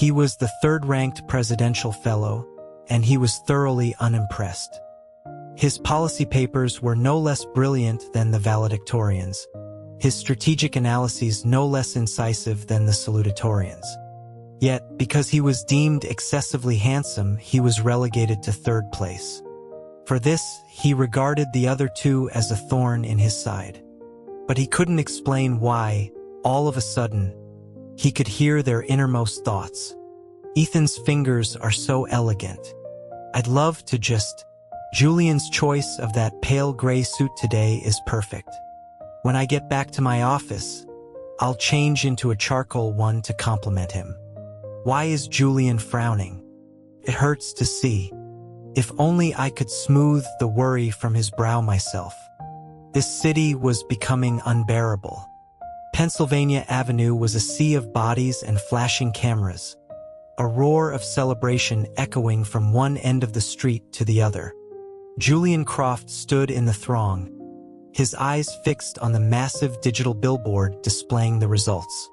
He was the third-ranked presidential fellow, and he was thoroughly unimpressed. His policy papers were no less brilliant than the valedictorians, his strategic analyses no less incisive than the salutatorians. Yet, because he was deemed excessively handsome, he was relegated to third place. For this, he regarded the other two as a thorn in his side. But he couldn't explain why, all of a sudden, he could hear their innermost thoughts. Ethan's fingers are so elegant. I'd love to just... Julian's choice of that pale gray suit today is perfect. When I get back to my office, I'll change into a charcoal one to compliment him. Why is Julian frowning? It hurts to see. If only I could smooth the worry from his brow myself. This city was becoming unbearable. Pennsylvania Avenue was a sea of bodies and flashing cameras, a roar of celebration echoing from one end of the street to the other. Julian Croft stood in the throng, his eyes fixed on the massive digital billboard displaying the results.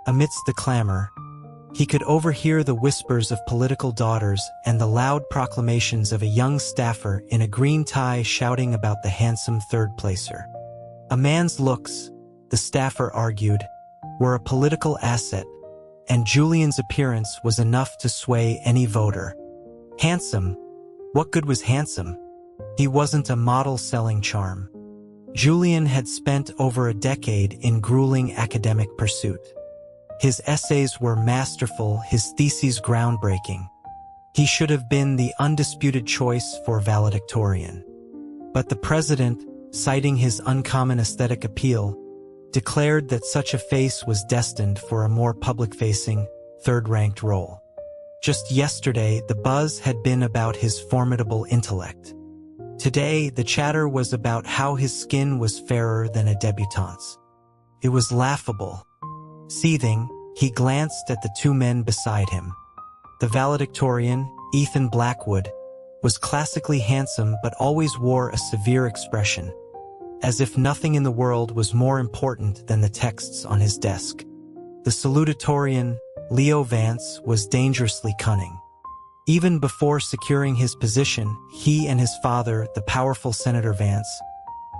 Amidst the clamor, he could overhear the whispers of political daughters and the loud proclamations of a young staffer in a green tie shouting about the handsome third-placer. A man's looks, the staffer argued, were a political asset, and Julian's appearance was enough to sway any voter. Handsome? What good was handsome? He wasn't a model selling charm. Julian had spent over a decade in grueling academic pursuit. His essays were masterful, his theses groundbreaking. He should have been the undisputed choice for valedictorian. But the president, citing his uncommon aesthetic appeal, declared that such a face was destined for a more public-facing, third-ranked role. Just yesterday, the buzz had been about his formidable intellect. Today, the chatter was about how his skin was fairer than a debutante's. It was laughable. Seething, he glanced at the two men beside him. The valedictorian, Ethan Blackwood, was classically handsome but always wore a severe expression, as if nothing in the world was more important than the texts on his desk. The salutatorian, Leo Vance, was dangerously cunning. Even before securing his position, he and his father, the powerful Senator Vance,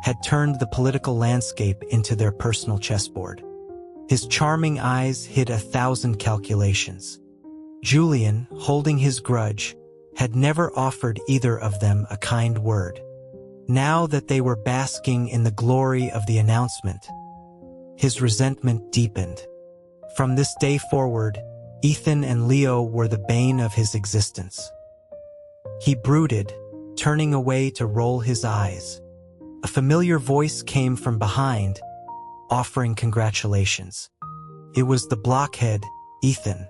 had turned the political landscape into their personal chessboard. His charming eyes hid 1,000 calculations. Julian, holding his grudge, had never offered either of them a kind word. Now that they were basking in the glory of the announcement, his resentment deepened. From this day forward, Ethan and Leo were the bane of his existence. He brooded, turning away to roll his eyes. A familiar voice came from behind, offering congratulations. It was the blockhead, Ethan.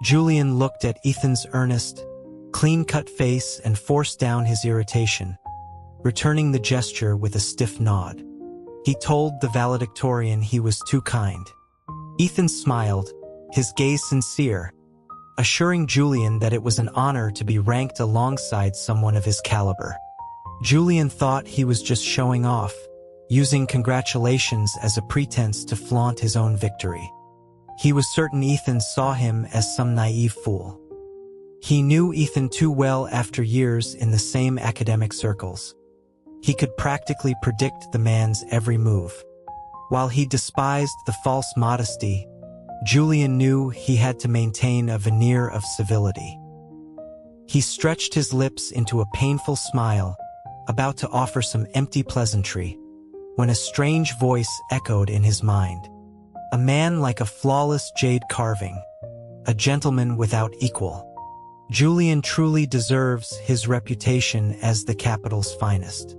Julian looked at Ethan's earnest, clean-cut face and forced down his irritation, returning the gesture with a stiff nod. He told the valedictorian he was too kind. Ethan smiled, his gaze sincere, assuring Julian that it was an honor to be ranked alongside someone of his caliber. Julian thought he was just showing off, using congratulations as a pretense to flaunt his own victory. He was certain Ethan saw him as some naive fool. He knew Ethan too well after years in the same academic circles. He could practically predict the man's every move. While he despised the false modesty, Julian knew he had to maintain a veneer of civility. He stretched his lips into a painful smile, about to offer some empty pleasantry, when a strange voice echoed in his mind. A man like a flawless jade carving, a gentleman without equal. Julian truly deserves his reputation as the capital's finest.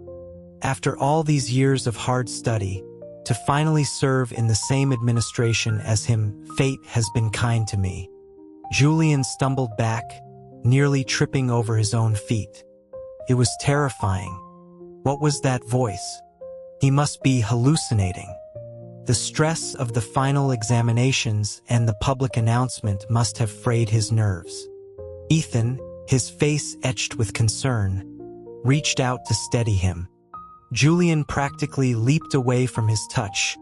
After all these years of hard study, to finally serve in the same administration as him, fate has been kind to me. Julian stumbled back, nearly tripping over his own feet. It was terrifying. What was that voice? He must be hallucinating. The stress of the final examinations and the public announcement must have frayed his nerves. Ethan, his face etched with concern, reached out to steady him. Julian practically leaped away from his touch,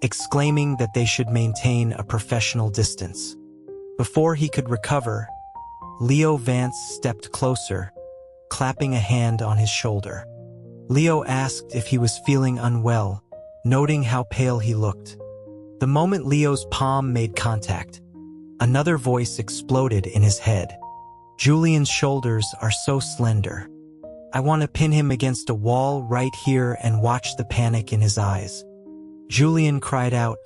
exclaiming that they should maintain a professional distance. Before he could recover, Leo Vance stepped closer, clapping a hand on his shoulder. Leo asked if he was feeling unwell, noting how pale he looked. The moment Leo's palm made contact, another voice exploded in his head. Julian's shoulders are so slender. I want to pin him against a wall right here and watch the panic in his eyes. Julian cried out,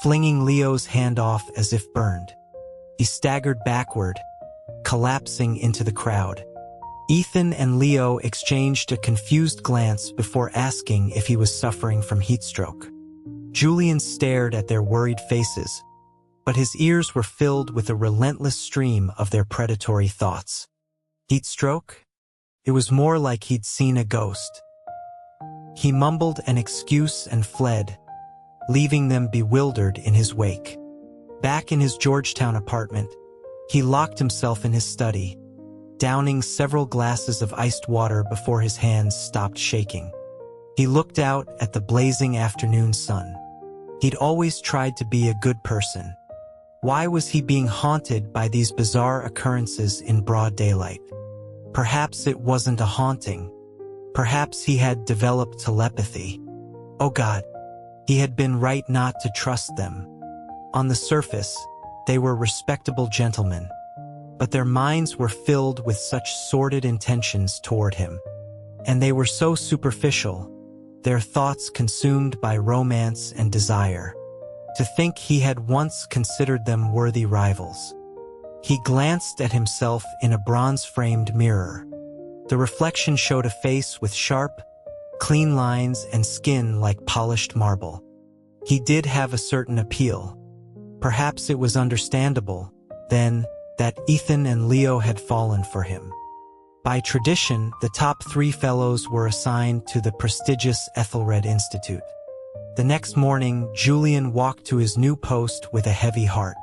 flinging Leo's hand off as if burned. He staggered backward, collapsing into the crowd. Ethan and Leo exchanged a confused glance before asking if he was suffering from heatstroke. Julian stared at their worried faces, but his ears were filled with a relentless stream of their predatory thoughts. Heatstroke? It was more like he'd seen a ghost. He mumbled an excuse and fled, leaving them bewildered in his wake. Back in his Georgetown apartment, he locked himself in his study, downing several glasses of iced water before his hands stopped shaking. He looked out at the blazing afternoon sun. He'd always tried to be a good person. Why was he being haunted by these bizarre occurrences in broad daylight? Perhaps it wasn't a haunting. Perhaps he had developed telepathy. Oh God, he had been right not to trust them. On the surface, they were respectable gentlemen, but their minds were filled with such sordid intentions toward him. And they were so superficial, their thoughts consumed by romance and desire. To think he had once considered them worthy rivals. He glanced at himself in a bronze-framed mirror. The reflection showed a face with sharp, clean lines and skin like polished marble. He did have a certain appeal. Perhaps it was understandable, then, that Ethan and Leo had fallen for him. By tradition, the top 3 fellows were assigned to the prestigious Ethelred Institute. The next morning, Julian walked to his new post with a heavy heart.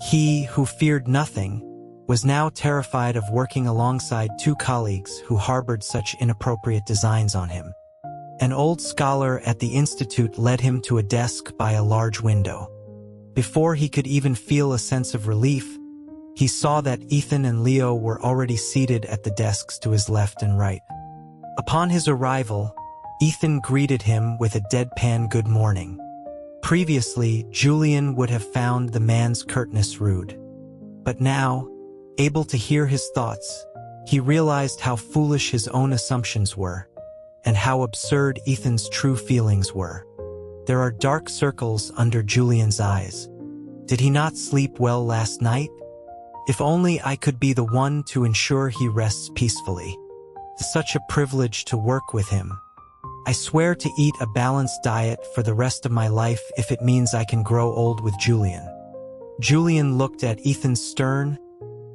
He, who feared nothing, was now terrified of working alongside 2 colleagues who harbored such inappropriate designs on him. An old scholar at the institute led him to a desk by a large window. Before he could even feel a sense of relief, he saw that Ethan and Leo were already seated at the desks to his left and right. Upon his arrival, Ethan greeted him with a deadpan good morning. Previously, Julian would have found the man's curtness rude. But now, able to hear his thoughts, he realized how foolish his own assumptions were, and how absurd Ethan's true feelings were. There are dark circles under Julian's eyes. Did he not sleep well last night? If only I could be the one to ensure he rests peacefully. It's such a privilege to work with him. I swear to eat a balanced diet for the rest of my life if it means I can grow old with Julian. Julian looked at Ethan's stern,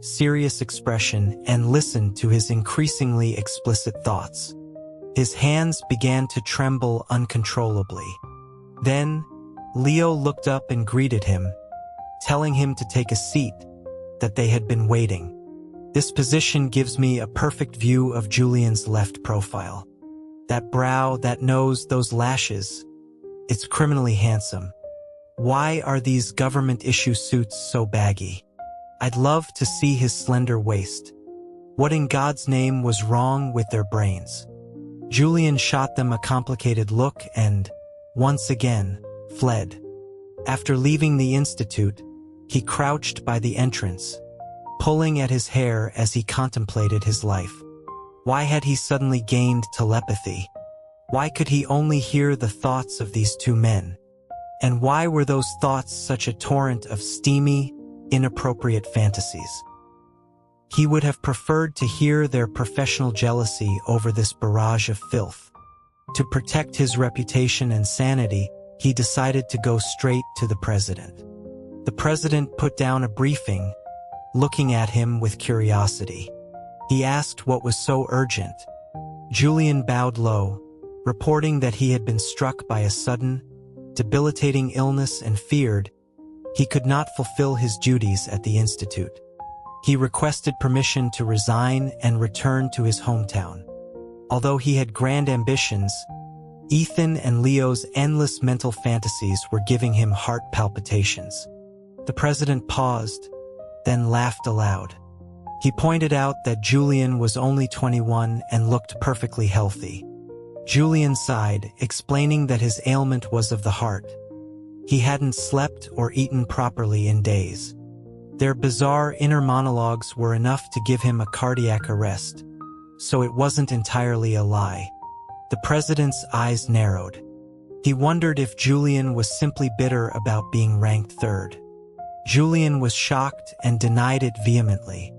serious expression and listened to his increasingly explicit thoughts. His hands began to tremble uncontrollably. Then, Leo looked up and greeted him, telling him to take a seat, that they had been waiting. This position gives me a perfect view of Julian's left profile. That brow, that nose, those lashes. It's criminally handsome. Why are these government-issue suits so baggy? I'd love to see his slender waist. What in God's name was wrong with their brains? Julian shot them a complicated look and, once again, fled. After leaving the institute, he crouched by the entrance, pulling at his hair as he contemplated his life. Why had he suddenly gained telepathy? Why could he only hear the thoughts of these 2 men? And why were those thoughts such a torrent of steamy, inappropriate fantasies? He would have preferred to hear their professional jealousy over this barrage of filth. To protect his reputation and sanity, he decided to go straight to the president. The president put down a briefing, looking at him with curiosity. He asked what was so urgent. Julian bowed low, reporting that he had been struck by a sudden, debilitating illness and feared he could not fulfill his duties at the institute. He requested permission to resign and return to his hometown. Although he had grand ambitions, Ethan and Leo's endless mental fantasies were giving him heart palpitations. The president paused, then laughed aloud. He pointed out that Julian was only 21 and looked perfectly healthy. Julian sighed, explaining that his ailment was of the heart. He hadn't slept or eaten properly in days. Their bizarre inner monologues were enough to give him a cardiac arrest, so it wasn't entirely a lie. The president's eyes narrowed. He wondered if Julian was simply bitter about being ranked third. Julian was shocked and denied it vehemently.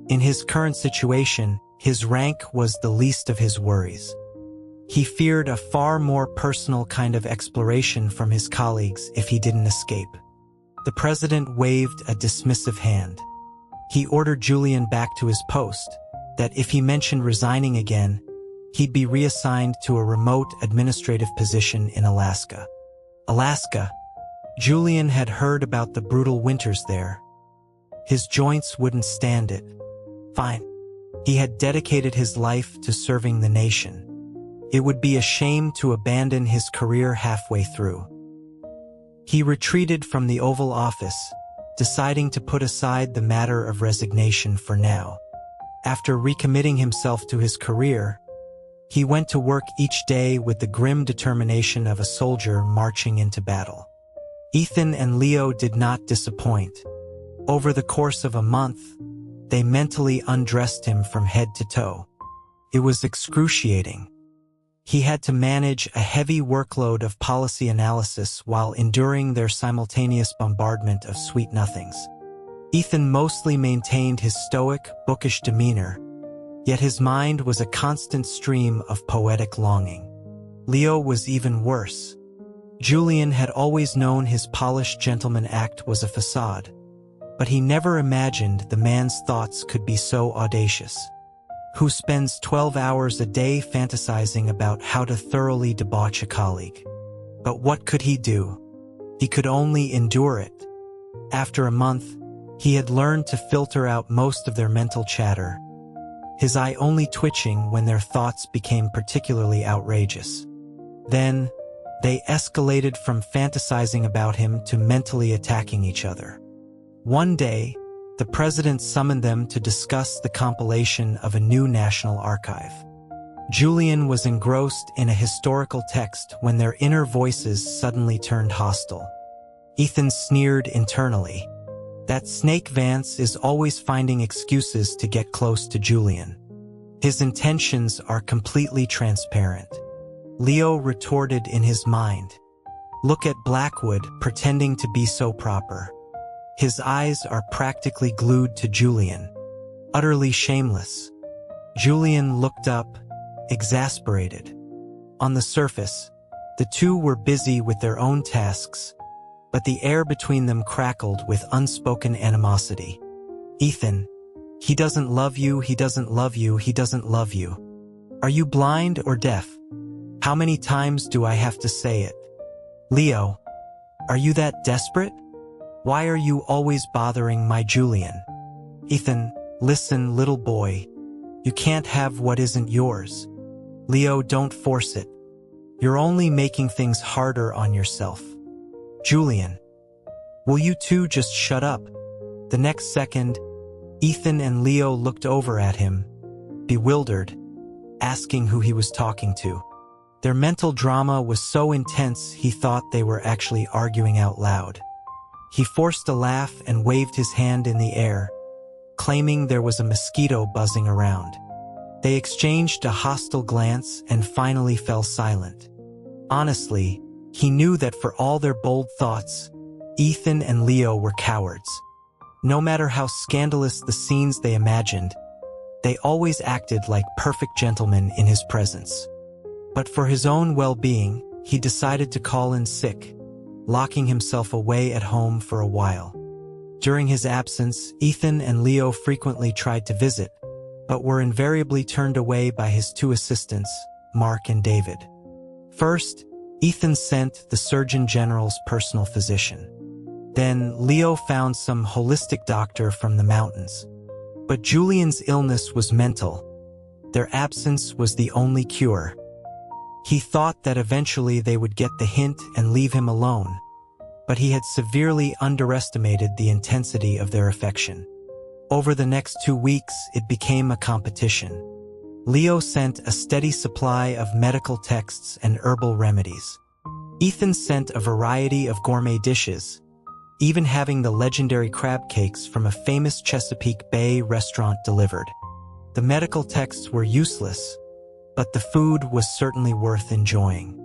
In his current situation, his rank was the least of his worries. He feared a far more personal kind of exploration from his colleagues if he didn't escape. The president waved a dismissive hand. He ordered Julian back to his post, that if he mentioned resigning again, he'd be reassigned to a remote administrative position in Alaska. Alaska. Julian had heard about the brutal winters there. His joints wouldn't stand it. Fine. He had dedicated his life to serving the nation. It would be a shame to abandon his career halfway through. He retreated from the Oval Office, deciding to put aside the matter of resignation for now. After recommitting himself to his career, he went to work each day with the grim determination of a soldier marching into battle. Ethan and Leo did not disappoint. Over the course of a month, they mentally undressed him from head to toe. It was excruciating. He had to manage a heavy workload of policy analysis while enduring their simultaneous bombardment of sweet nothings. Ethan mostly maintained his stoic, bookish demeanor, yet his mind was a constant stream of poetic longing. Leo was even worse. Julian had always known his polished gentleman act was a facade, but he never imagined the man's thoughts could be so audacious. Who spends 12 hours a day fantasizing about how to thoroughly debauch a colleague. But what could he do? He could only endure it. After a month, he had learned to filter out most of their mental chatter, his eye only twitching when their thoughts became particularly outrageous. Then, they escalated from fantasizing about him to mentally attacking each other. One day, the president summoned them to discuss the compilation of a new national archive. Julian was engrossed in a historical text when their inner voices suddenly turned hostile. Ethan sneered internally. That snake Vance is always finding excuses to get close to Julian. His intentions are completely transparent. Leo retorted in his mind. Look at Blackwood pretending to be so proper. His eyes are practically glued to Julian. Utterly shameless. Julian looked up, exasperated. On the surface, the two were busy with their own tasks, but the air between them crackled with unspoken animosity. Ethan, he doesn't love you, he doesn't love you, he doesn't love you. Are you blind or deaf? How many times do I have to say it? Leo, are you that desperate? Why are you always bothering my Julian? Ethan, listen, little boy. You can't have what isn't yours. Leo, don't force it. You're only making things harder on yourself. Julian, will you two just shut up? The next second, Ethan and Leo looked over at him, bewildered, asking who he was talking to. Their mental drama was so intense he thought they were actually arguing out loud. He forced a laugh and waved his hand in the air, claiming there was a mosquito buzzing around. They exchanged a hostile glance and finally fell silent. Honestly, he knew that for all their bold thoughts, Ethan and Leo were cowards. No matter how scandalous the scenes they imagined, they always acted like perfect gentlemen in his presence. But for his own well-being, he decided to call in sick, locking himself away at home for a while. During his absence, Ethan and Leo frequently tried to visit, but were invariably turned away by his two assistants, Mark and David. First, Ethan sent the Surgeon General's personal physician. Then Leo found some holistic doctor from the mountains. But Julian's illness was mental. Their absence was the only cure. He thought that eventually they would get the hint and leave him alone. but he had severely underestimated the intensity of their affection. Over the next 2 weeks, it became a competition. Leo sent a steady supply of medical texts and herbal remedies. Ethan sent a variety of gourmet dishes, even having the legendary crab cakes from a famous Chesapeake Bay restaurant delivered. The medical texts were useless, but the food was certainly worth enjoying.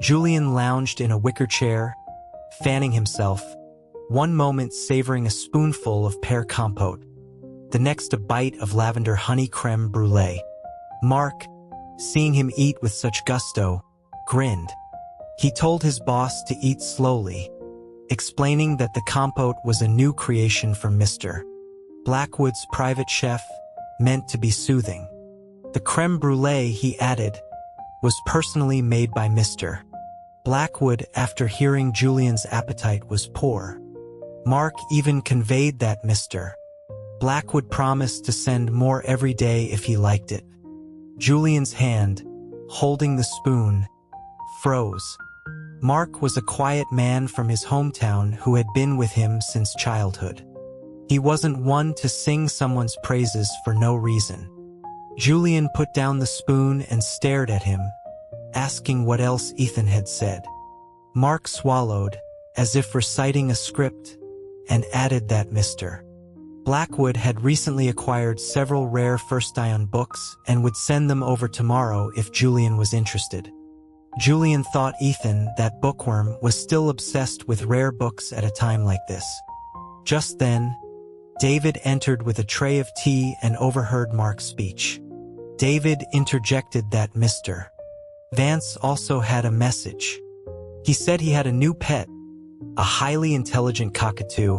Julian lounged in a wicker chair, fanning himself, one moment savoring a spoonful of pear compote, the next a bite of lavender honey creme brulee. Mark, seeing him eat with such gusto, grinned. He told his boss to eat slowly, explaining that the compote was a new creation from Mr. Blackwood's private chef, meant to be soothing. The creme brulee, he added, was personally made by Mr. Blackwood after hearing Julian's appetite was poor. Mark even conveyed that Mr. Blackwood promised to send more every day if he liked it. Julian's hand, holding the spoon, froze. Mark was a quiet man from his hometown who had been with him since childhood. He wasn't one to sing someone's praises for no reason. Julian put down the spoon and stared at him, asking what else Ethan had said. Mark swallowed, as if reciting a script, and added that Mr. Blackwood had recently acquired several rare First Ion books and would send them over tomorrow if Julian was interested. Julian thought Ethan, that bookworm, was still obsessed with rare books at a time like this. Just then, David entered with a tray of tea and overheard Mark's speech. David interjected that Mr. Vance also had a message. He said he had a new pet, a highly intelligent cockatoo,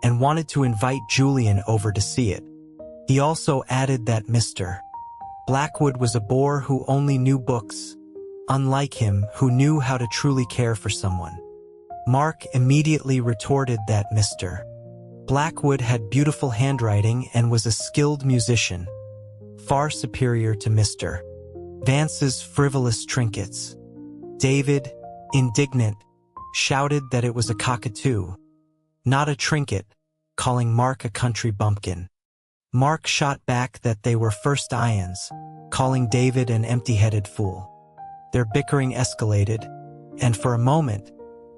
and wanted to invite Julian over to see it. He also added that Mr. Blackwood was a bore who only knew books, unlike him, who knew how to truly care for someone. Mark immediately retorted that Mr. Blackwood had beautiful handwriting and was a skilled musician, far superior to Mr. Vance's frivolous trinkets. David, indignant, shouted that it was a cockatoo, not a trinket, calling Mark a country bumpkin. Mark shot back that they were First Ions, calling David an empty-headed fool. Their bickering escalated, and for a moment,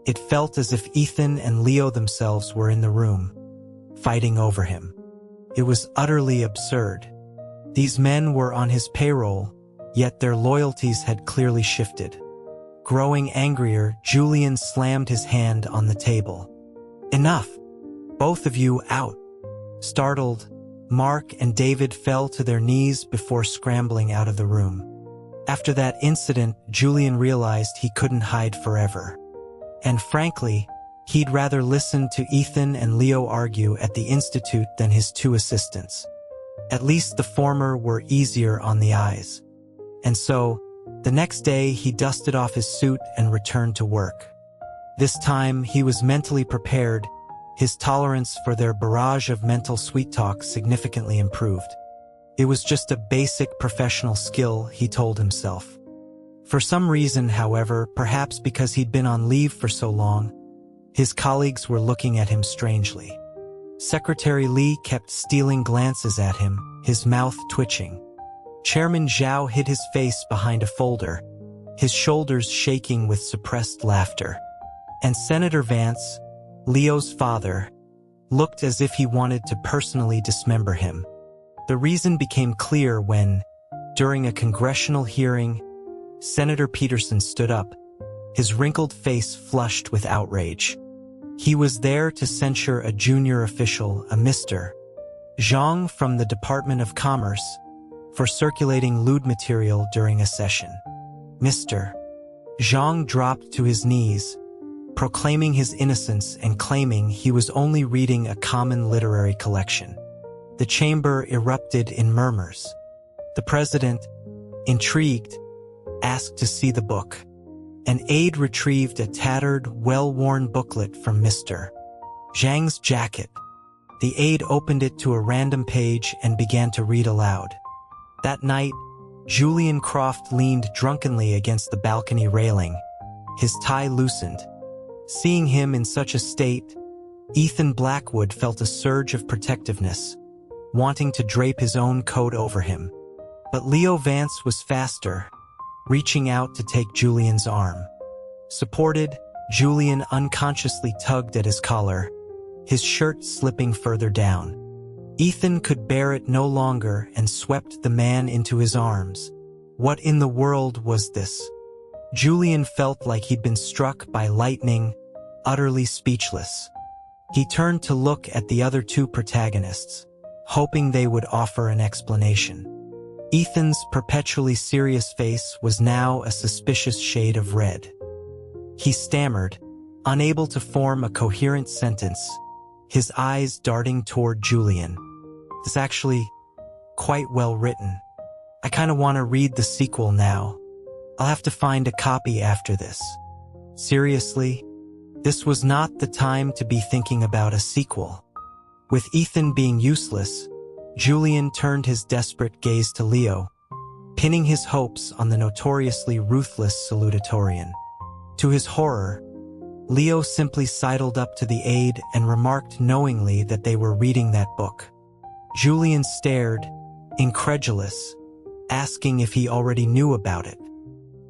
it felt as if Ethan and Leo themselves were in the room, fighting over him. It was utterly absurd. These men were on his payroll, yet their loyalties had clearly shifted. Growing angrier, Julian slammed his hand on the table. "Enough! Both of you out!" Startled, Mark and David fell to their knees before scrambling out of the room. After that incident, Julian realized he couldn't hide forever. And frankly, he'd rather listen to Ethan and Leo argue at the Institute than his 2 assistants. At least the former were easier on the eyes. And so, the next day he dusted off his suit and returned to work. This time he was mentally prepared, his tolerance for their barrage of mental sweet-talk significantly improved. It was just a basic professional skill, he told himself. For some reason, however, perhaps because he'd been on leave for so long, his colleagues were looking at him strangely. Secretary Lee kept stealing glances at him, his mouth twitching. Chairman Zhao hid his face behind a folder, his shoulders shaking with suppressed laughter. And Senator Vance, Leo's father, looked as if he wanted to personally dismember him. The reason became clear when, during a congressional hearing, Senator Peterson stood up, his wrinkled face flushed with outrage. He was there to censure a junior official, a Mr. Zhang from the Department of Commerce, for circulating lewd material during a session. Mr. Zhang dropped to his knees, proclaiming his innocence and claiming he was only reading a common literary collection. The chamber erupted in murmurs. The president, intrigued, asked to see the book. An aide retrieved a tattered, well-worn booklet from Mr. Zhang's jacket. The aide opened it to a random page and began to read aloud. That night, Julian Croft leaned drunkenly against the balcony railing, his tie loosened, Seeing him in such a state, Ethan Blackwood felt a surge of protectiveness, wanting to drape his own coat over him. But Leo Vance was faster, reaching out to take Julian's arm. Supported, Julian unconsciously tugged at his collar, his shirt slipping further down. Ethan could bear it no longer and swept the man into his arms. What in the world was this? Julian felt like he'd been struck by lightning, utterly speechless. He turned to look at the other two protagonists, hoping they would offer an explanation. Ethan's perpetually serious face was now a suspicious shade of red. He stammered, unable to form a coherent sentence, his eyes darting toward Julian. "It's actually quite well written. I kind of want to read the sequel now. I'll have to find a copy after this." Seriously? This was not the time to be thinking about a sequel. With Ethan being useless, Julian turned his desperate gaze to Leo, pinning his hopes on the notoriously ruthless salutatorian. To his horror, Leo simply sidled up to the aide and remarked knowingly that they were reading that book. Julian stared, incredulous, asking if he already knew about it.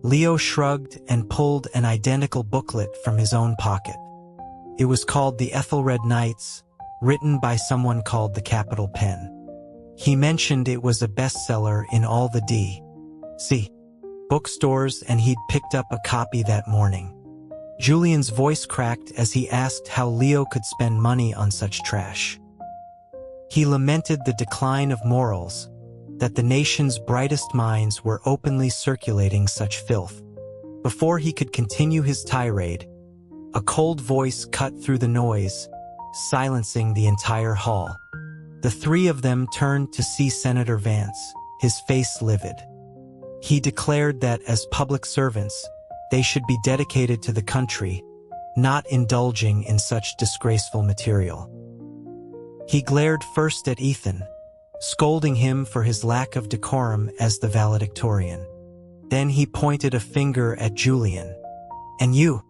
Leo shrugged and pulled an identical booklet from his own pocket. It was called The Ethelred Knights, written by someone called the Capital Pen. He mentioned it was a bestseller in all the D.C. bookstores, and he'd picked up a copy that morning. Julian's voice cracked as he asked how Leo could spend money on such trash. He lamented the decline of morals, that the nation's brightest minds were openly circulating such filth. Before he could continue his tirade, a cold voice cut through the noise, silencing the entire hall. The three of them turned to see Senator Vance, his face livid. He declared that as public servants, they should be dedicated to the country, not indulging in such disgraceful material. He glared first at Ethan, scolding him for his lack of decorum as the valedictorian. Then he pointed a finger at Julian. "And you,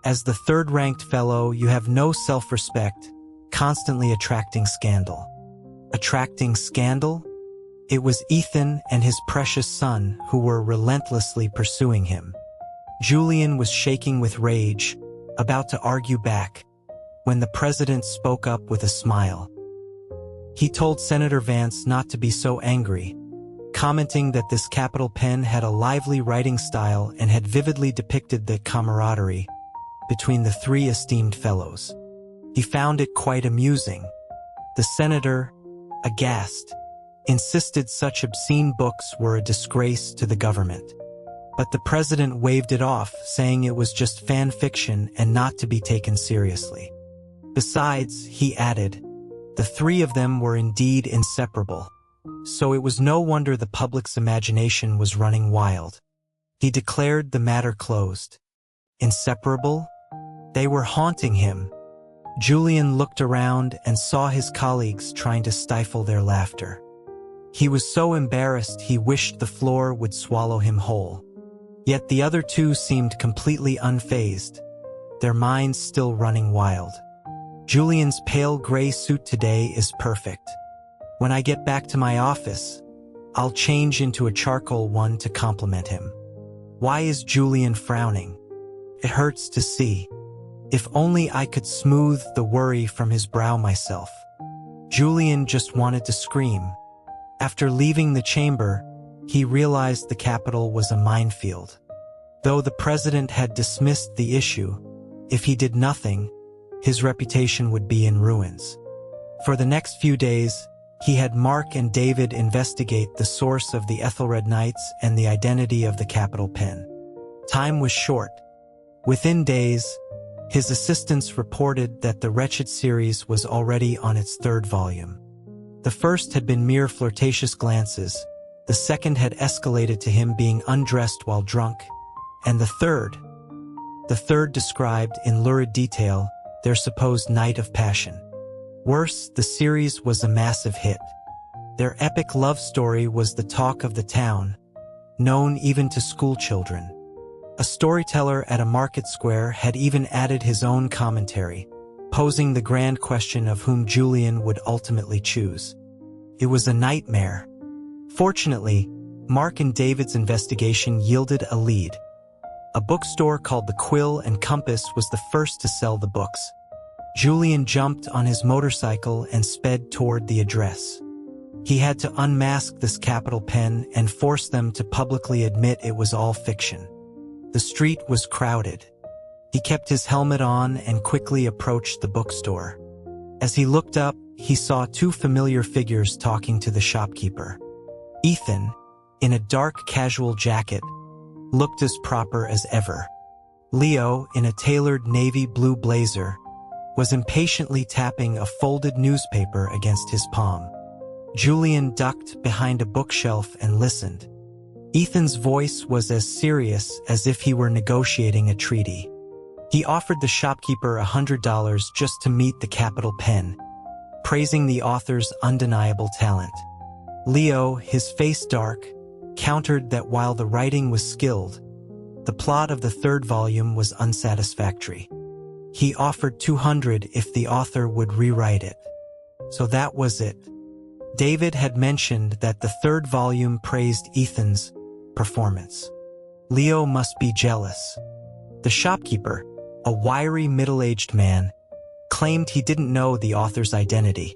as the third-ranked fellow, you have no self-respect, constantly attracting scandal." Attracting scandal? It was Ethan and his precious son who were relentlessly pursuing him. Julian was shaking with rage, about to argue back, when the president spoke up with a smile. He told Senator Vance not to be so angry, commenting that this Capital Pen had a lively writing style and had vividly depicted the camaraderie between the three esteemed fellows. He found it quite amusing. The senator, aghast, insisted such obscene books were a disgrace to the government. But the president waved it off, saying it was just fan fiction and not to be taken seriously. Besides, he added, the three of them were indeed inseparable, so it was no wonder the public's imagination was running wild. He declared the matter closed. Inseparable? They were haunting him. Julian looked around and saw his colleagues trying to stifle their laughter. He was so embarrassed he wished the floor would swallow him whole. Yet the other two seemed completely unfazed, their minds still running wild. Julian's pale gray suit today is perfect. When I get back to my office, I'll change into a charcoal one to compliment him. Why is Julian frowning? It hurts to see. If only I could smooth the worry from his brow myself. Julian just wanted to scream. After leaving the chamber, he realized the Capitol was a minefield. Though the president had dismissed the issue, if he did nothing, his reputation would be in ruins. For the next few days, he had Mark and David investigate the source of the Ethelred Knights and the identity of the Capital Pen. Time was short. Within days, his assistants reported that the wretched series was already on its third volume. The first had been mere flirtatious glances, the second had escalated to him being undressed while drunk, and the third described in lurid detail their supposed night of passion. Worse, the series was a massive hit. Their epic love story was the talk of the town, known even to school children. A storyteller at a market square had even added his own commentary, posing the grand question of whom Julian would ultimately choose. It was a nightmare. Fortunately, Mark and David's investigation yielded a lead. A bookstore called the Quill and Compass was the first to sell the books. Julian jumped on his motorcycle and sped toward the address. He had to unmask this capital pen and force them to publicly admit it was all fiction. The street was crowded. He kept his helmet on and quickly approached the bookstore. As he looked up, he saw two familiar figures talking to the shopkeeper. Ethan, in a dark casual jacket, looked as proper as ever. Leo, in a tailored navy blue blazer, was impatiently tapping a folded newspaper against his palm. Julian ducked behind a bookshelf and listened. Ethan's voice was as serious as if he were negotiating a treaty. He offered the shopkeeper $100 just to meet the capital pen, praising the author's undeniable talent. Leo, his face dark, countered that while the writing was skilled, the plot of the third volume was unsatisfactory. He offered $200 if the author would rewrite it. So that was it. David had mentioned that the third volume praised Ethan's performance. Leo must be jealous. The shopkeeper, a wiry middle-aged man, claimed he didn't know the author's identity.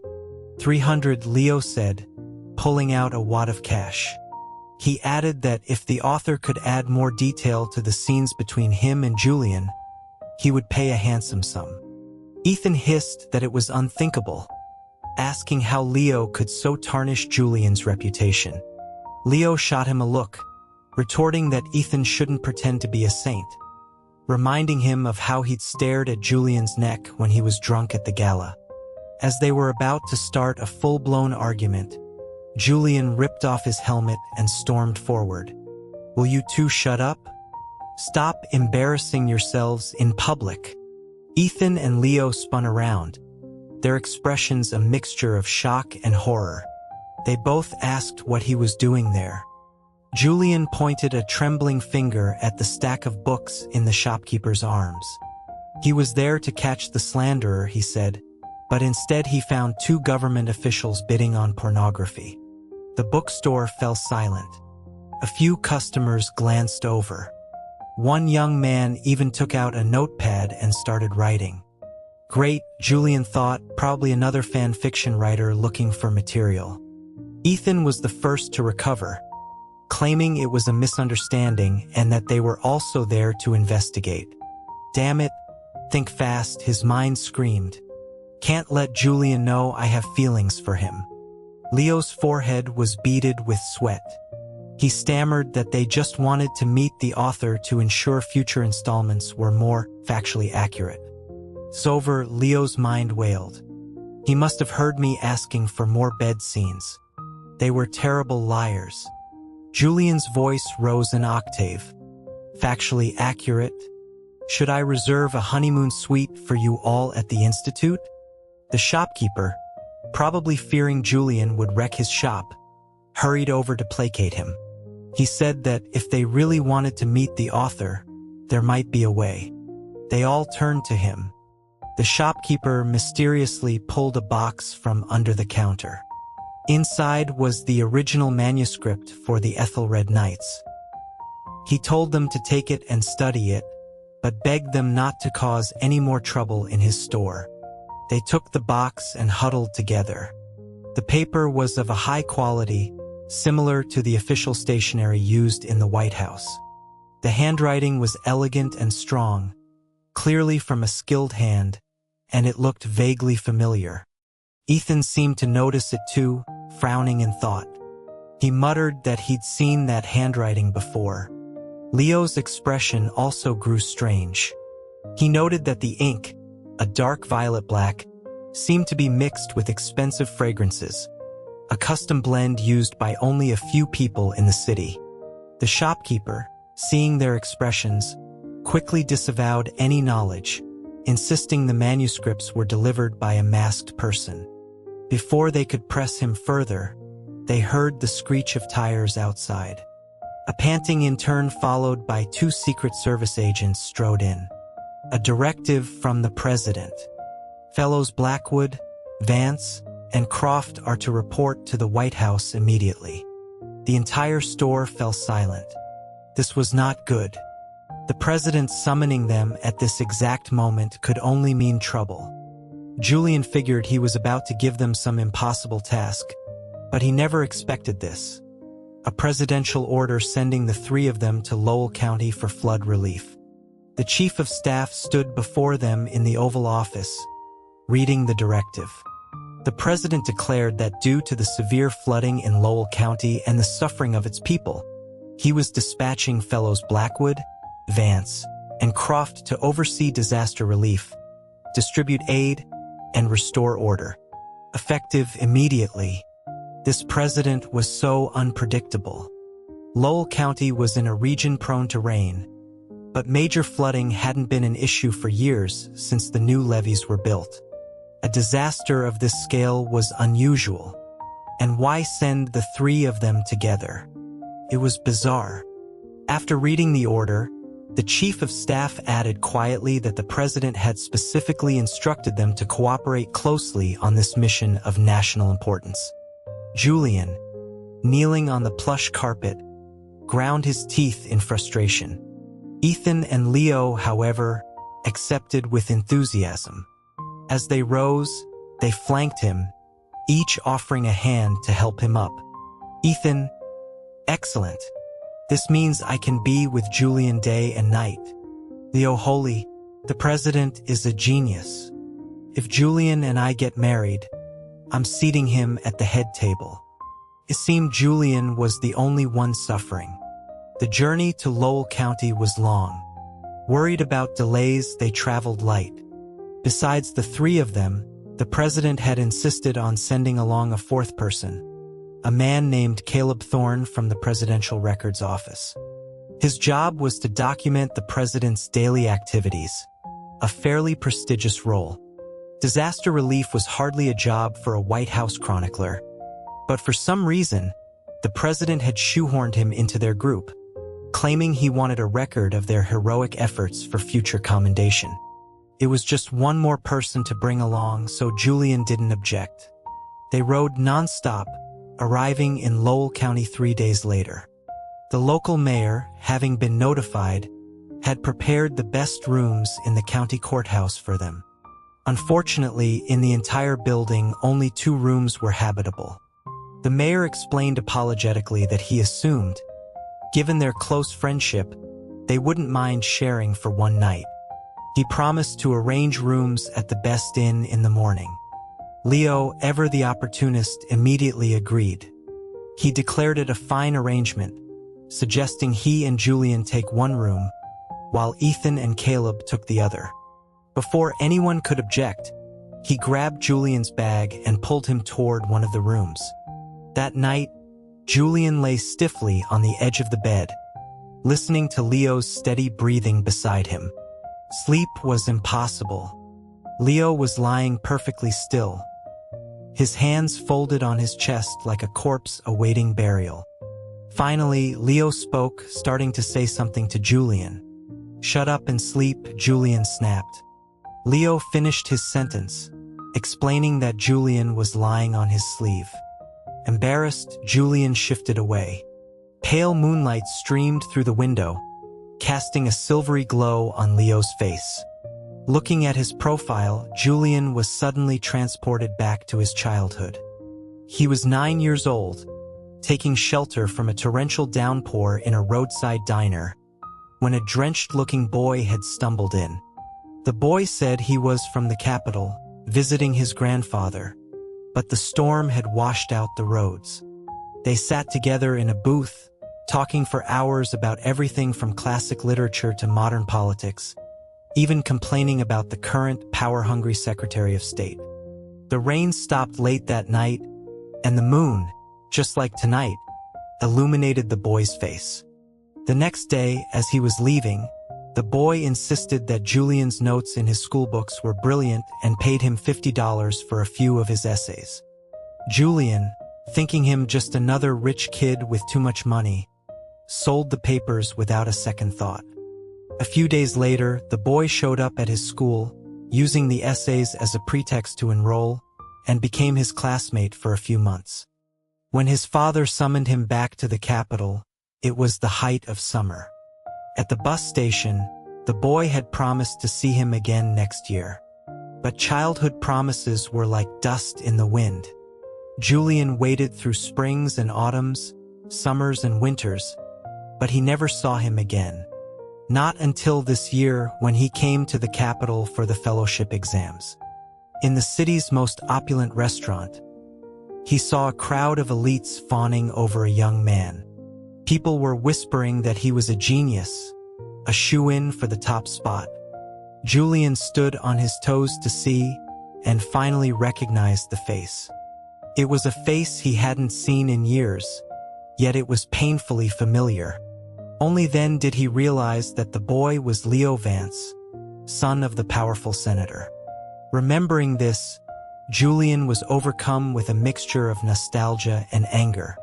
$300, Leo said, pulling out a wad of cash. He added that if the author could add more detail to the scenes between him and Julian, he would pay a handsome sum. Ethan hissed that it was unthinkable, asking how Leo could so tarnish Julian's reputation. Leo shot him a look, retorting that Ethan shouldn't pretend to be a saint, reminding him of how he'd stared at Julian's neck when he was drunk at the gala. As they were about to start a full-blown argument, Julian ripped off his helmet and stormed forward. "Will you two shut up? Stop embarrassing yourselves in public." Ethan and Leo spun around, their expressions a mixture of shock and horror. They both asked what he was doing there. Julian pointed a trembling finger at the stack of books in the shopkeeper's arms. He was there to catch the slanderer, he said, but instead he found two government officials bidding on pornography. The bookstore fell silent. A few customers glanced over. One young man even took out a notepad and started writing. Great, Julian thought, probably another fan fiction writer looking for material. Ethan was the first to recover, claiming it was a misunderstanding and that they were also there to investigate. Damn it, think fast, his mind screamed. Can't let Julian know I have feelings for him. Leo's forehead was beaded with sweat. He stammered that they just wanted to meet the author to ensure future installments were more factually accurate. Sober, Leo's mind wailed. He must have heard me asking for more bed scenes. They were terrible liars. Julian's voice rose an octave. Factually accurate? Should I reserve a honeymoon suite for you all at the Institute? The shopkeeper, probably fearing Julian would wreck his shop, hurried over to placate him. He said that if they really wanted to meet the author, there might be a way. They all turned to him. The shopkeeper mysteriously pulled a box from under the counter. Inside was the original manuscript for the Ethelred Knights. He told them to take it and study it, but begged them not to cause any more trouble in his store. They took the box and huddled together. The paper was of a high quality, similar to the official stationery used in the White House. The handwriting was elegant and strong, clearly from a skilled hand, and it looked vaguely familiar. Ethan seemed to notice it too, frowning in thought. He muttered that he'd seen that handwriting before. Leo's expression also grew strange. He noted that the ink, a dark violet black, seemed to be mixed with expensive fragrances, a custom blend used by only a few people in the city. The shopkeeper, seeing their expressions, quickly disavowed any knowledge, insisting the manuscripts were delivered by a masked person. Before they could press him further, they heard the screech of tires outside. A panting intern followed by 2 Secret Service agents strode in. A directive from the president. Fellows Blackwood, Vance, and Croft are to report to the White House immediately. The entire store fell silent. This was not good. The president summoning them at this exact moment could only mean trouble. Julian figured he was about to give them some impossible task, but he never expected this. A presidential order sending the 3 of them to Lowell County for flood relief. The chief of staff stood before them in the Oval Office, reading the directive. The president declared that due to the severe flooding in Lowell County and the suffering of its people, he was dispatching fellows Blackwood, Vance, and Croft to oversee disaster relief, distribute aid, and restore order. Effective immediately. This president was so unpredictable. Lowell County was in a region prone to rain, but major flooding hadn't been an issue for years since the new levees were built. A disaster of this scale was unusual. And why send the 3 of them together? It was bizarre. After reading the order, the chief of staff added quietly that the president had specifically instructed them to cooperate closely on this mission of national importance. Julian, kneeling on the plush carpet, ground his teeth in frustration. Ethan and Leo, however, accepted with enthusiasm. As they rose, they flanked him, each offering a hand to help him up. Ethan, excellent. This means I can be with Julian day and night. Leo, holy, the president is a genius. If Julian and I get married, I'm seating him at the head table. It seemed Julian was the only one suffering. The journey to Lowell County was long. Worried about delays, they traveled light. Besides the 3 of them, the president had insisted on sending along a 4th person, a man named Caleb Thorne from the Presidential Records Office. His job was to document the president's daily activities, a fairly prestigious role. Disaster relief was hardly a job for a White House chronicler, but for some reason, the president had shoehorned him into their group, claiming he wanted a record of their heroic efforts for future commendation. It was just one more person to bring along, so Julian didn't object. They rode nonstop, arriving in Lowell County 3 days later. The local mayor, having been notified, had prepared the best rooms in the county courthouse for them. Unfortunately, in the entire building, only 2 rooms were habitable. The mayor explained apologetically that he assumed, given their close friendship, they wouldn't mind sharing for one night. He promised to arrange rooms at the best inn in the morning. Leo, ever the opportunist, immediately agreed. He declared it a fine arrangement, suggesting he and Julian take one room, while Ethan and Caleb took the other. Before anyone could object, he grabbed Julian's bag and pulled him toward one of the rooms. That night, Julian lay stiffly on the edge of the bed, listening to Leo's steady breathing beside him. Sleep was impossible. Leo was lying perfectly still, his hands folded on his chest like a corpse awaiting burial. Finally, Leo spoke, starting to say something to Julian. "Shut up and sleep," Julian snapped. Leo finished his sentence, explaining that Julian was lying on his sleeve. Embarrassed, Julian shifted away. Pale moonlight streamed through the window, casting a silvery glow on Leo's face. Looking at his profile, Julian was suddenly transported back to his childhood. He was 9 years old, taking shelter from a torrential downpour in a roadside diner, when a drenched-looking boy had stumbled in. The boy said he was from the capital, visiting his grandfather, but the storm had washed out the roads. They sat together in a booth, talking for hours about everything from classic literature to modern politics, even complaining about the current power-hungry Secretary of State. The rain stopped late that night, and the moon, just like tonight, illuminated the boy's face. The next day, as he was leaving, the boy insisted that Julian's notes in his schoolbooks were brilliant and paid him $50 for a few of his essays. Julian, thinking him just another rich kid with too much money, sold the papers without a second thought. A few days later, the boy showed up at his school, using the essays as a pretext to enroll, and became his classmate for a few months. When his father summoned him back to the capital, it was the height of summer. At the bus station, the boy had promised to see him again next year. But childhood promises were like dust in the wind. Julian waited through springs and autumns, summers and winters, but he never saw him again. Not until this year when he came to the capital for the fellowship exams. In the city's most opulent restaurant, he saw a crowd of elites fawning over a young man. People were whispering that he was a genius, a shoo-in for the top spot. Julian stood on his toes to see, and finally recognized the face. It was a face he hadn't seen in years, yet it was painfully familiar. Only then did he realize that the boy was Leo Vance, son of the powerful senator. Remembering this, Julian was overcome with a mixture of nostalgia and anger.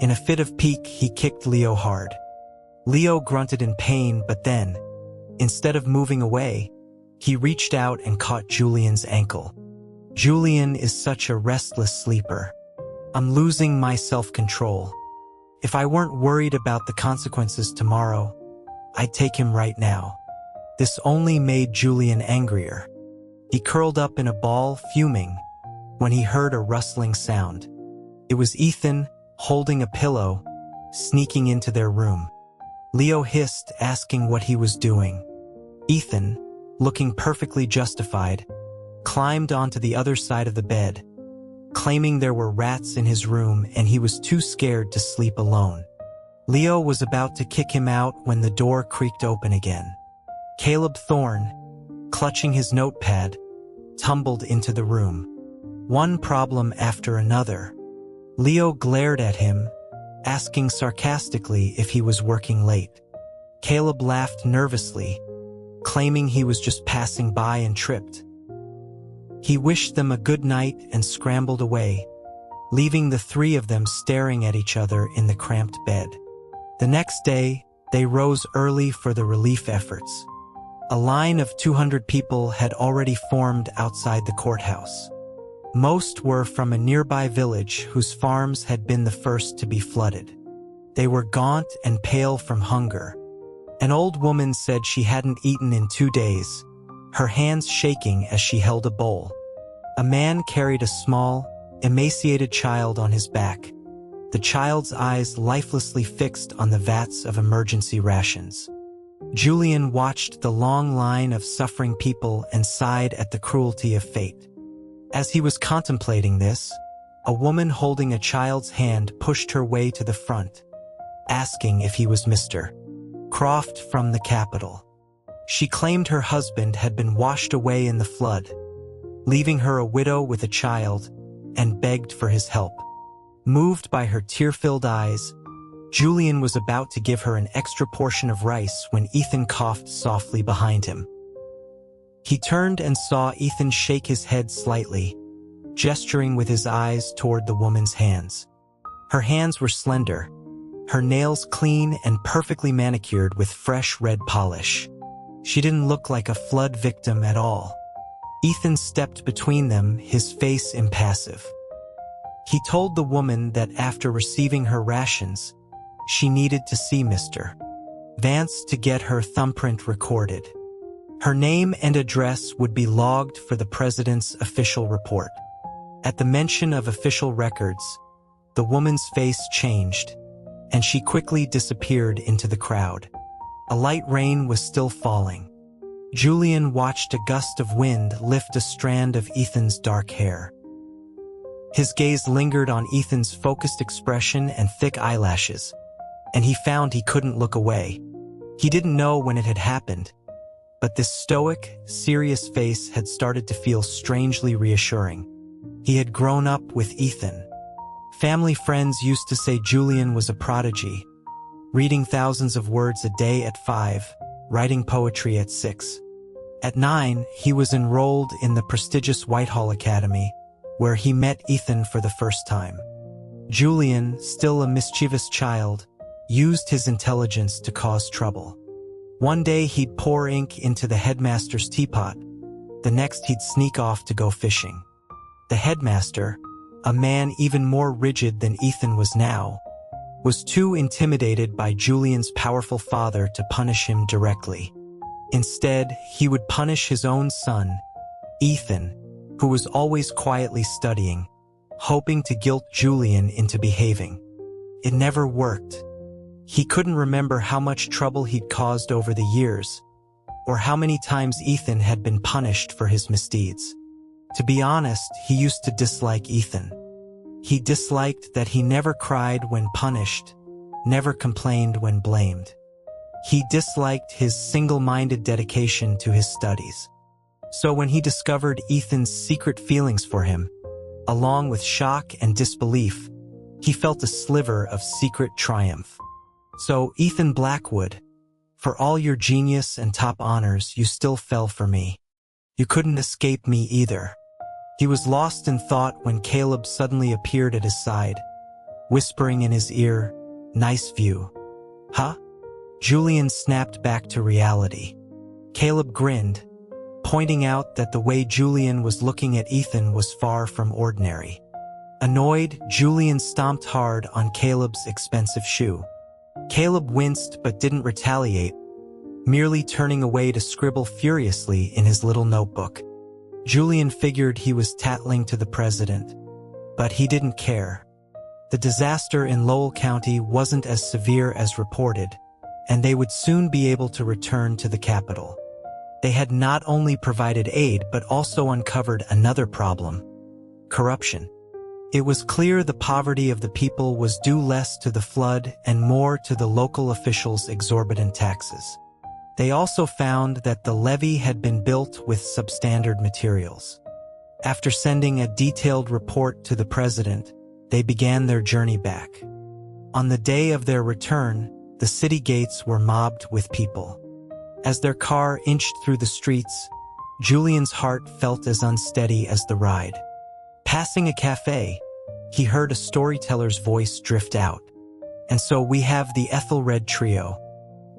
In a fit of pique, he kicked Leo hard. Leo grunted in pain, but then, instead of moving away, he reached out and caught Julian's ankle. Julian is such a restless sleeper. I'm losing my self-control. If I weren't worried about the consequences tomorrow, I'd take him right now. This only made Julian angrier. He curled up in a ball, fuming, when he heard a rustling sound. It was Ethan, holding a pillow, sneaking into their room. Leo hissed, asking what he was doing. Ethan, looking perfectly justified, climbed onto the other side of the bed, claiming there were rats in his room and he was too scared to sleep alone. Leo was about to kick him out when the door creaked open again. Caleb Thorne, clutching his notepad, tumbled into the room. One problem after another. Leo glared at him, asking sarcastically if he was working late. Caleb laughed nervously, claiming he was just passing by and tripped. He wished them a good night and scrambled away, leaving the three of them staring at each other in the cramped bed. The next day, they rose early for the relief efforts. A line of 200 people had already formed outside the courthouse. Most were from a nearby village whose farms had been the first to be flooded. They were gaunt and pale from hunger. An old woman said she hadn't eaten in 2 days, her hands shaking as she held a bowl. A man carried a small, emaciated child on his back, the child's eyes lifelessly fixed on the vats of emergency rations. Julian watched the long line of suffering people and sighed at the cruelty of fate. As he was contemplating this, a woman holding a child's hand pushed her way to the front, asking if he was Mr. Croft from the capital. She claimed her husband had been washed away in the flood, leaving her a widow with a child, and begged for his help. Moved by her tear-filled eyes, Julian was about to give her an extra portion of rice when Ethan coughed softly behind him. He turned and saw Ethan shake his head slightly, gesturing with his eyes toward the woman's hands. Her hands were slender, her nails clean and perfectly manicured with fresh red polish. She didn't look like a flood victim at all. Ethan stepped between them, his face impassive. He told the woman that after receiving her rations, she needed to see Mr. Vance to get her thumbprint recorded. Her name and address would be logged for the president's official report. At the mention of official records, the woman's face changed, and she quickly disappeared into the crowd. A light rain was still falling. Julian watched a gust of wind lift a strand of Ethan's dark hair. His gaze lingered on Ethan's focused expression and thick eyelashes, and he found he couldn't look away. He didn't know when it had happened, but this stoic, serious face had started to feel strangely reassuring. He had grown up with Ethan. Family friends used to say Julian was a prodigy, reading thousands of words a day at 5, writing poetry at 6. At 9, he was enrolled in the prestigious Whitehall Academy, where he met Ethan for the first time. Julian, still a mischievous child, used his intelligence to cause trouble. One day he'd pour ink into the headmaster's teapot. The next he'd sneak off to go fishing. The headmaster, a man even more rigid than Ethan was now, was too intimidated by Julian's powerful father to punish him directly. Instead, he would punish his own son, Ethan, who was always quietly studying, hoping to guilt Julian into behaving. It never worked. He couldn't remember how much trouble he'd caused over the years, or how many times Ethan had been punished for his misdeeds. To be honest, he used to dislike Ethan. He disliked that he never cried when punished, never complained when blamed. He disliked his single-minded dedication to his studies. So when he discovered Ethan's secret feelings for him, along with shock and disbelief, he felt a sliver of secret triumph. So, Ethan Blackwood, for all your genius and top honors, you still fell for me. You couldn't escape me either. He was lost in thought when Caleb suddenly appeared at his side, whispering in his ear, "Nice view." Huh? Julian snapped back to reality. Caleb grinned, pointing out that the way Julian was looking at Ethan was far from ordinary. Annoyed, Julian stomped hard on Caleb's expensive shoe. Caleb winced but didn't retaliate, merely turning away to scribble furiously in his little notebook. Julian figured he was tattling to the president, but he didn't care. The disaster in Lowell County wasn't as severe as reported, and they would soon be able to return to the capital. They had not only provided aid but also uncovered another problem: corruption. It was clear the poverty of the people was due less to the flood and more to the local officials' exorbitant taxes. They also found that the levee had been built with substandard materials. After sending a detailed report to the president, they began their journey back. On the day of their return, the city gates were mobbed with people. As their car inched through the streets, Julian's heart felt as unsteady as the ride. Passing a cafe, he heard a storyteller's voice drift out. And so we have the Ethelred trio: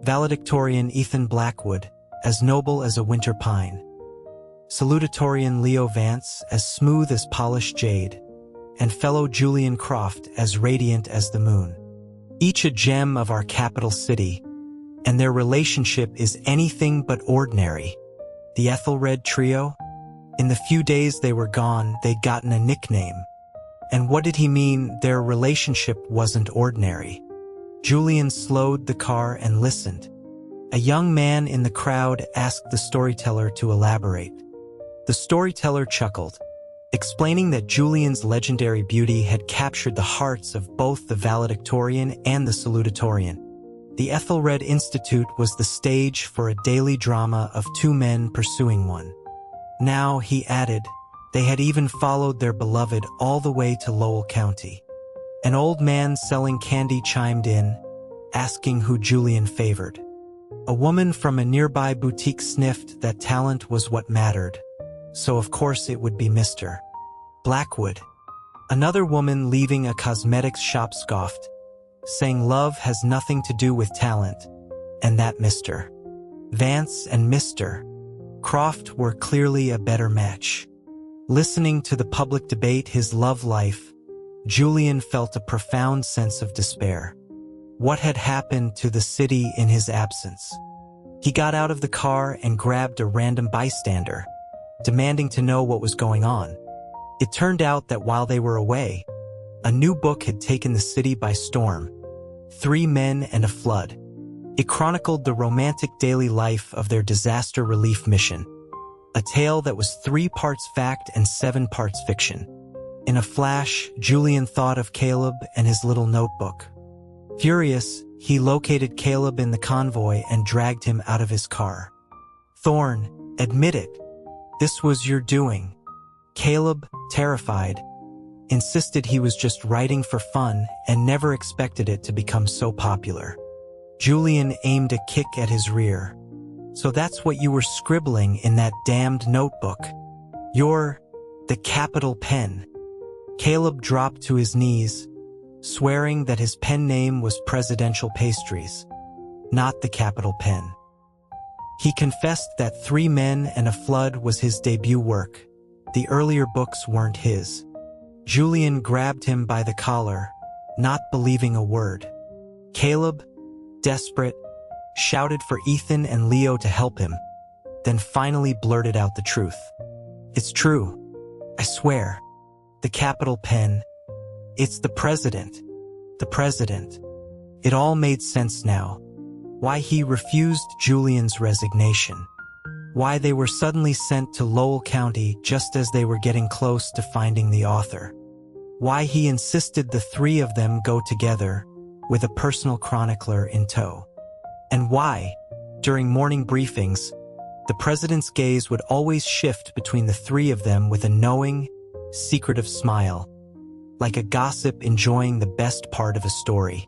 valedictorian Ethan Blackwood, as noble as a winter pine; salutatorian Leo Vance, as smooth as polished jade; and fellow Julian Croft, as radiant as the moon. Each a gem of our capital city, and their relationship is anything but ordinary. The Ethelred trio? In the few days they were gone, they'd gotten a nickname. And what did he mean their relationship wasn't ordinary? Julian slowed the car and listened. A young man in the crowd asked the storyteller to elaborate. The storyteller chuckled, explaining that Julian's legendary beauty had captured the hearts of both the valedictorian and the salutatorian. The Ethelred Institute was the stage for a daily drama of two men pursuing one. Now, he added, they had even followed their beloved all the way to Lowell County. An old man selling candy chimed in, asking who Julian favored. A woman from a nearby boutique sniffed that talent was what mattered, so of course it would be Mr. Blackwood. Another woman leaving a cosmetics shop scoffed, saying love has nothing to do with talent, and that Mr. Vance and Mr. Croft were clearly a better match. Listening to the public debate his love life, Julian felt a profound sense of despair. What had happened to the city in his absence? He got out of the car and grabbed a random bystander, demanding to know what was going on. It turned out that while they were away, a new book had taken the city by storm: 3 Men and a Flood. It chronicled the romantic daily life of their disaster relief mission, a tale that was 3 parts fact and 7 parts fiction. In a flash, Julian thought of Caleb and his little notebook. Furious, he located Caleb in the convoy and dragged him out of his car. "Thorne, admit it. This was your doing." Caleb, terrified, insisted he was just writing for fun and never expected it to become so popular. Julian aimed a kick at his rear. "So that's what you were scribbling in that damned notebook? You're the capital pen." Caleb dropped to his knees, swearing that his pen name was Presidential Pastries, not the capital pen. He confessed that 3 Men and a Flood was his debut work. The earlier books weren't his. Julian grabbed him by the collar, not believing a word. Caleb, desperate, shouted for Ethan and Leo to help him, then finally blurted out the truth. "It's true. I swear. The capital pen. It's the president. The president." It all made sense now. Why he refused Julian's resignation. Why they were suddenly sent to Lowell County just as they were getting close to finding the author. Why he insisted the 3 of them go together, with a personal chronicler in tow. And why, during morning briefings, the president's gaze would always shift between the 3 of them with a knowing, secretive smile, like a gossip enjoying the best part of a story.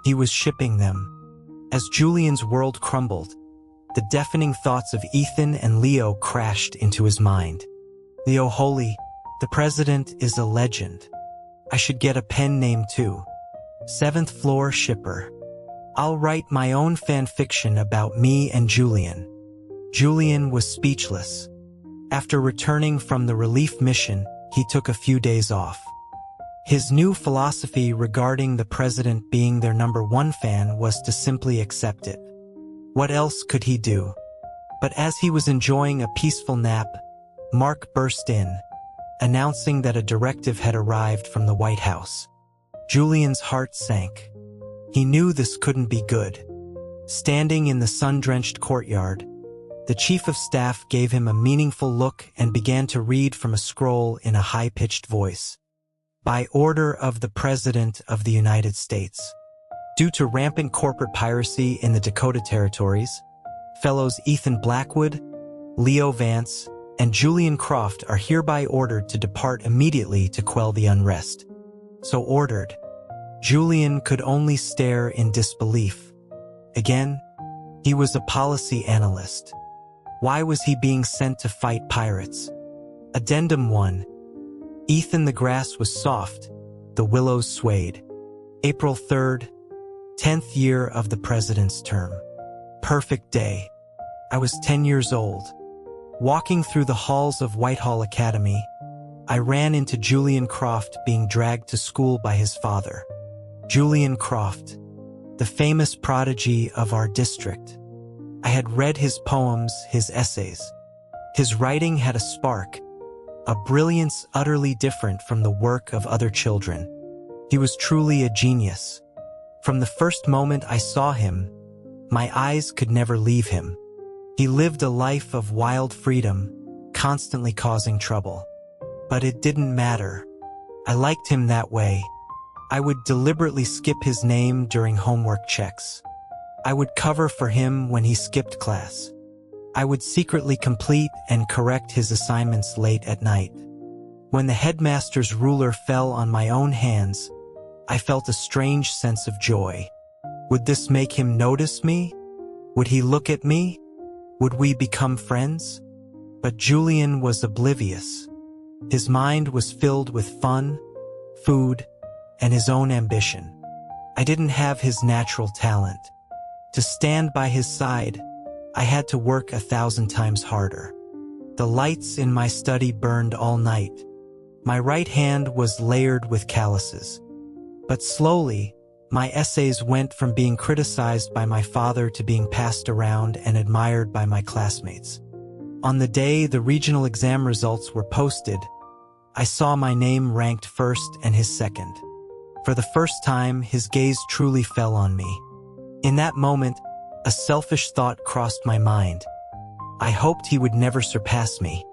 He was shipping them. As Julian's world crumbled, the deafening thoughts of Ethan and Leo crashed into his mind. "Leo Holy, the president is a legend. I should get a pen name too. 7th Floor Shipper. I'll write my own fan fiction about me and Julian." Julian was speechless. After returning from the relief mission, he took a few days off. His new philosophy regarding the president being their #1 fan was to simply accept it. What else could he do? But as he was enjoying a peaceful nap, Mark burst in, announcing that a directive had arrived from the White House. Julian's heart sank. He knew this couldn't be good. Standing in the sun-drenched courtyard, the chief of staff gave him a meaningful look and began to read from a scroll in a high-pitched voice. "By order of the President of the United States. Due to rampant corporate piracy in the Dakota Territories, fellows Ethan Blackwood, Leo Vance, and Julian Croft are hereby ordered to depart immediately to quell the unrest." So ordered. Julian could only stare in disbelief. Again, he was a policy analyst. Why was he being sent to fight pirates? Addendum 1. Ethan, the grass was soft, the willows swayed. April 3rd, 10th year of the president's term. Perfect day. I was 10 years old. Walking through the halls of Whitehall Academy, I ran into Julian Croft being dragged to school by his father. Julian Croft, the famous prodigy of our district. I had read his poems, his essays. His writing had a spark, a brilliance utterly different from the work of other children. He was truly a genius. From the first moment I saw him, my eyes could never leave him. He lived a life of wild freedom, constantly causing trouble. But it didn't matter. I liked him that way. I would deliberately skip his name during homework checks. I would cover for him when he skipped class. I would secretly complete and correct his assignments late at night. When the headmaster's ruler fell on my own hands, I felt a strange sense of joy. Would this make him notice me? Would he look at me? Would we become friends? But Julian was oblivious. His mind was filled with fun, food, and his own ambition. I didn't have his natural talent. To stand by his side, I had to work 1,000 times harder. The lights in my study burned all night. My right hand was layered with calluses. But slowly, my essays went from being criticized by my father to being passed around and admired by my classmates. On the day the regional exam results were posted, I saw my name ranked first and his second. For the first time, his gaze truly fell on me. In that moment, a selfish thought crossed my mind. I hoped he would never surpass me.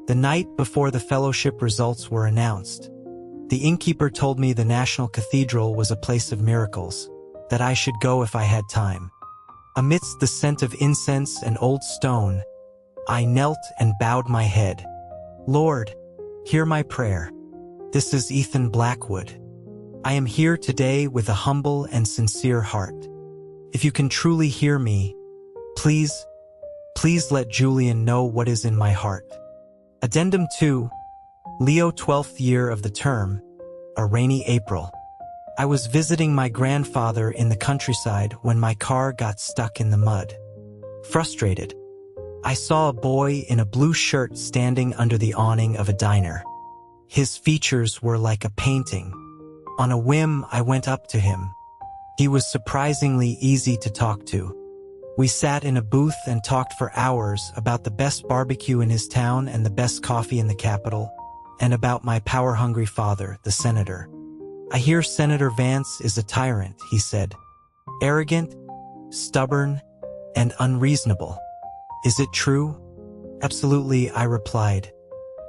The night before the fellowship results were announced, the innkeeper told me the National Cathedral was a place of miracles, that I should go if I had time. Amidst the scent of incense and old stone, I knelt and bowed my head. Lord, hear my prayer. This is Ethan Blackwood. I am here today with a humble and sincere heart. If you can truly hear me, please let Julian know what is in my heart. Addendum 2, Leo 12th year of the term, a rainy April. I was visiting my grandfather in the countryside when my car got stuck in the mud. Frustrated, I saw a boy in a blue shirt standing under the awning of a diner. His features were like a painting. On a whim, I went up to him. He was surprisingly easy to talk to. We sat in a booth and talked for hours about the best barbecue in his town and the best coffee in the capital, and about my power-hungry father, the senator. I hear Senator Vance is a tyrant, he said. Arrogant, stubborn, and unreasonable. Is it true? Absolutely, I replied.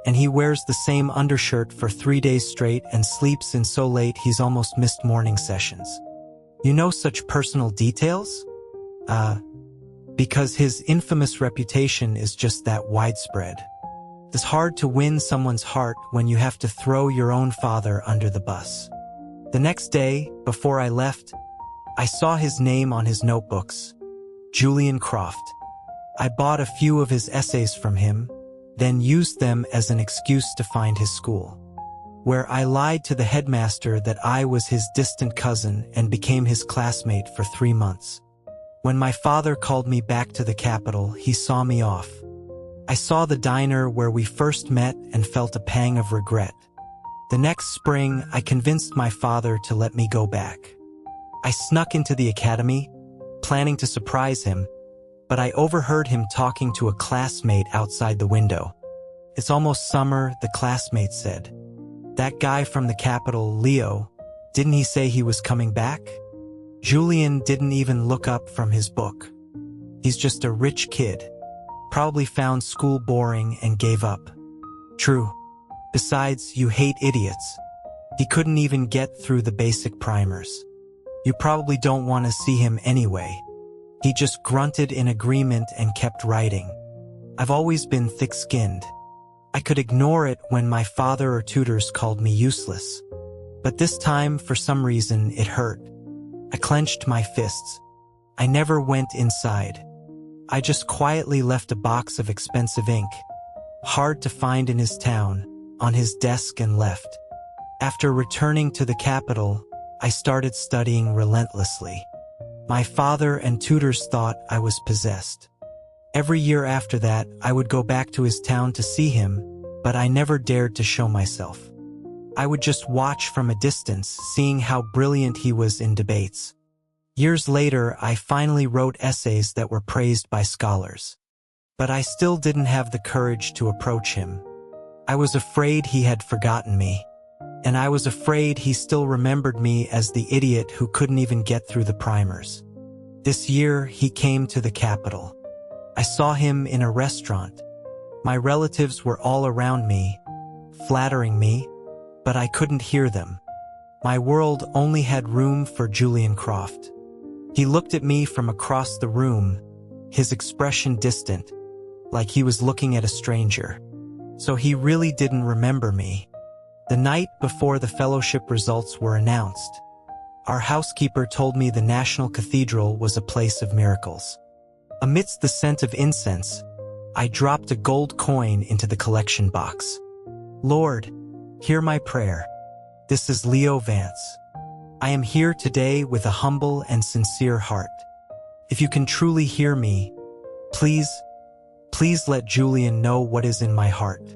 And he wears the same undershirt for 3 days straight and sleeps in so late he's almost missed morning sessions. You know such personal details? Because his infamous reputation is just that widespread. It's hard to win someone's heart when you have to throw your own father under the bus. The next day, before I left, I saw his name on his notebooks, Julian Croft. I bought a few of his essays from him, then used them as an excuse to find his school, where I lied to the headmaster that I was his distant cousin and became his classmate for 3 months. When my father called me back to the capital, he saw me off. I saw the diner where we first met and felt a pang of regret. The next spring, I convinced my father to let me go back. I snuck into the academy, planning to surprise him, but I overheard him talking to a classmate outside the window. It's almost summer, the classmate said. That guy from the capital, Leo, didn't he say he was coming back? Julian didn't even look up from his book. He's just a rich kid. Probably found school boring and gave up. True. Besides, you hate idiots. He couldn't even get through the basic primers. You probably don't want to see him anyway. He just grunted in agreement and kept writing. I've always been thick-skinned. I could ignore it when my father or tutors called me useless. But this time, for some reason, it hurt. I clenched my fists. I never went inside. I just quietly left a box of expensive ink, hard to find in his town, on his desk and left. After returning to the capital, I started studying relentlessly. My father and tutors thought I was possessed. Every year after that, I would go back to his town to see him, but I never dared to show myself. I would just watch from a distance, seeing how brilliant he was in debates. Years later, I finally wrote essays that were praised by scholars. But I still didn't have the courage to approach him. I was afraid he had forgotten me. And I was afraid he still remembered me as the idiot who couldn't even get through the primers. This year, he came to the capital. I saw him in a restaurant. My relatives were all around me, flattering me, but I couldn't hear them. My world only had room for Julian Croft. He looked at me from across the room, his expression distant, like he was looking at a stranger. So he really didn't remember me. The night before the fellowship results were announced, our housekeeper told me the National Cathedral was a place of miracles. Amidst the scent of incense, I dropped a gold coin into the collection box. Lord, hear my prayer. This is Leo Vance. I am here today with a humble and sincere heart. If you can truly hear me, please let Julian know what is in my heart.